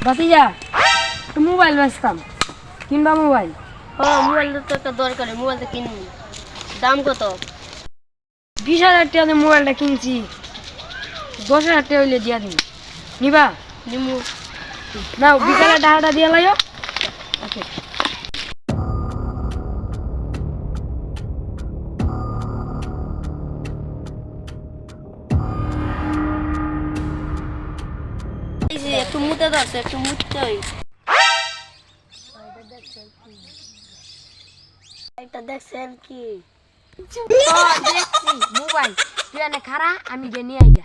ভাতিজা তো মোবাইল বেচতাম কিনবা মোবাইল? মোবাইল তো একটা দরকার, মোবাইলটা কিনবো। দাম কত? 20,000 টাকা দিয়ে মোবাইলটা কিনছি, 10,000 টাকা হইলে দিয়া দিন। নিবা? নিমু। নাও বিকালে টাকাটা দিয়ে লাইও। ওকে। একটু মুতে ধরছে, একটু মুততে হই। এটা দেখছেন কি? দেখছি মোবাইল, তুই এনে খারা, আমি গিয়ে নিয়ে আইগা।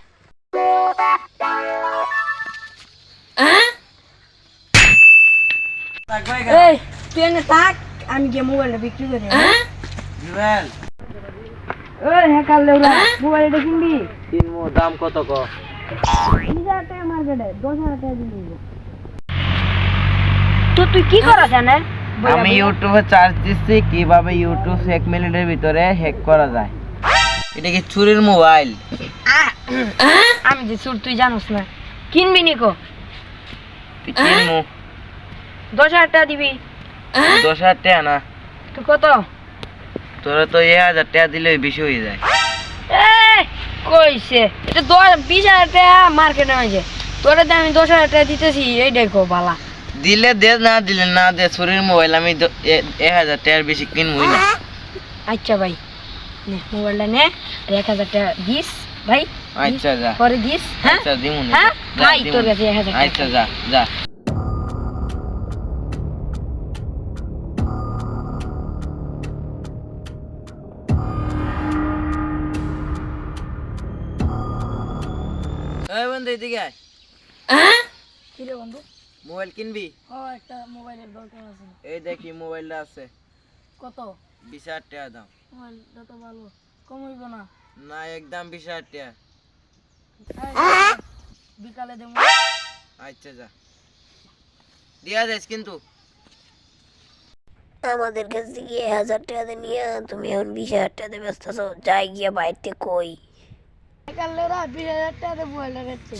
এই তুই এনে থাক, আমি গিয়ে মোবাইলটা বিক্রি করে জুয়েল ওই হ্যাকার লেউরা মোবাইলটা কিনবি? কিনবো, দাম কত ক? 20,000 টাকা মার্কেটে, 10,000 টাকা দিয়ে নিবো। তো তুই কি করা জানে? আমি ইউটিউবে সার্চ দিচ্ছি কিভাবে ইউটিউব 1 মিনিটের ভিতরে হ্যাক করা যায়। এটা কি চুরির মোবাইল? আমি যে চুর তুই জানোস না, কিনবি নিকো? কিনবো। 10,000 টাকা দিবি? 10,000 টাকা না, তো কত? তোরা তো 1,000 টাকা দিলেই বেশি হয়ে যায়। কইছে এটা 20,000 টাকা মার্কেটে হয়েছে, তোরা তো আমি 10,000 টাকা দিতেছি, এই দেখো বালা। দিলে দে, না দিলে না দে। চুরির মোবাইল আমি 1,000 টাকার বেশি কিনবই না। আচ্ছা ভাই নে মোবাইলটা নে, 1,000 টাকা দিস ভাই। আচ্ছা যা। পরে দিস। হ্যাঁ আচ্ছা দিমু না। হ্যাঁ যা, ভাই দিমু তোর না। কাছে 1,000 টাকা। আচ্ছা যা যা। এই বন্ধু এদিকে আয়। কি রে বন্ধু? মোবাইল কিনবি? একটা মোবাইলের দরকার আছে। এই দেখি মোবাইলটা আছে। কত? 20,000 টাকা দাম। মোবাইলটা তো ভালো, কম হইব না? না, একদম 20,000 টাকা। বিকালে দেবো। আচ্ছা যা, দিয়া যাইস কিন্তু। আমাদের কাছ থেকে 1,000 টাকা নিয়ে তুমি এখন 20,000 টাকা ব্যস্ত আছো, যাই গিয়া বাইতে কই। কালেরা 20,000 টাকা দিয়ে মোবাইলটা বেচছে।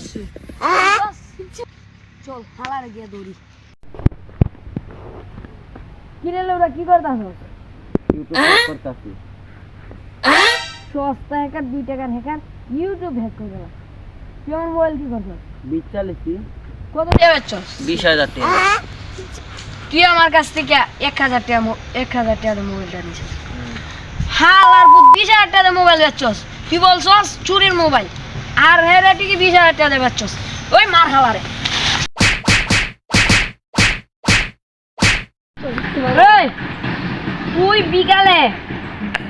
চল হালারে গিয়ে দৌড়ি। কি রে লোরা কি করতাছ? ইউটিউব করতাছি। সস্তা হ্যাকার 2 টাকার হ্যাকার ইউটিউব হ্যাক করে গেল। তুই আমার মোবাইল কি করছ? 20 কত দিয়ে বেচছস? 20,000 টাকা। তুই আমার কাছ থেকে 1,000 টাকা 1,000 টাকা মোবাইলটা নিছিস। হালার পুত 20,000 টাকা মোবাইল বেচছস। তুই বলছস চুরির মোবাইল, আর হেরে ঠিকই 20,000 টাকা দিয়ে বেচছস। ওই মার হালারে। এই তুই বিকালে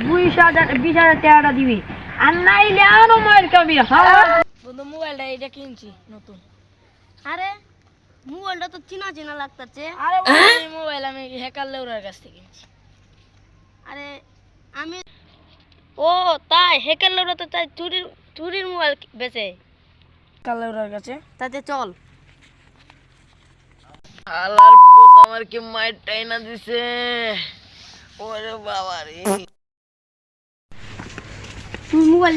20,000 টাকাটা দিবি, আর নাইলে আরো মার খাবি। বন্ধু মোবাইলটা এটা কিনছি নতুন। আরে মোবাইলটা তো চিনা চিনা লাগতেছে। আরে এই মোবাইল আমি হ্যাকার লেউরার কাছ থেকে কিনছি। আরে আমি ও তাই হ্যাকার লোকরা তো তাই চুরির মোবাইল বেচে। হ্যাকার লেউরার কাছে তাতে চল। আলার পুত আমার কি মাইর টাইনা দিছে। ওরে বাবা রে। তুই মোবাইল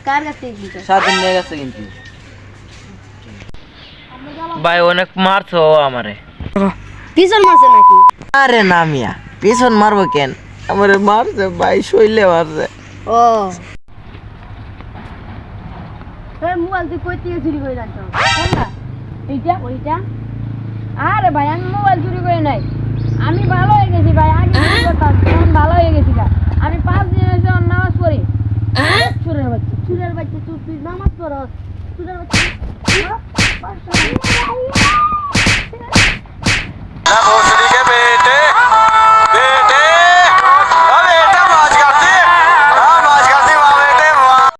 কার কাছ থেকে কিনছিস? স্বাধীন হয়ে গেছে কিন্তু। ভাই অনেক মারছো আমারে। পিছন মারছে নাকি? আরে না মিয়া, পিছন মারবো কেন? আমারে মারছে ভাই, শৈলে মারছে। ও এই মোবাইল তুই কই থেকে চুরি করে রাখছ? কোনটা? এইটা? ওইটা আরে ভাই আমি মোবাইল চুরি করে নাই, আমি ভালো হয়ে গেছি ভাই। আগে চুরি করতাম, এখন ভালো হয়ে গেছি। আমি 5 দিন হয়েছে নামাজ পড়ি। চুরের বাচ্চা, চুরের বাচ্চা, তুই নামাজ পড়স? চুরের বাচ্চা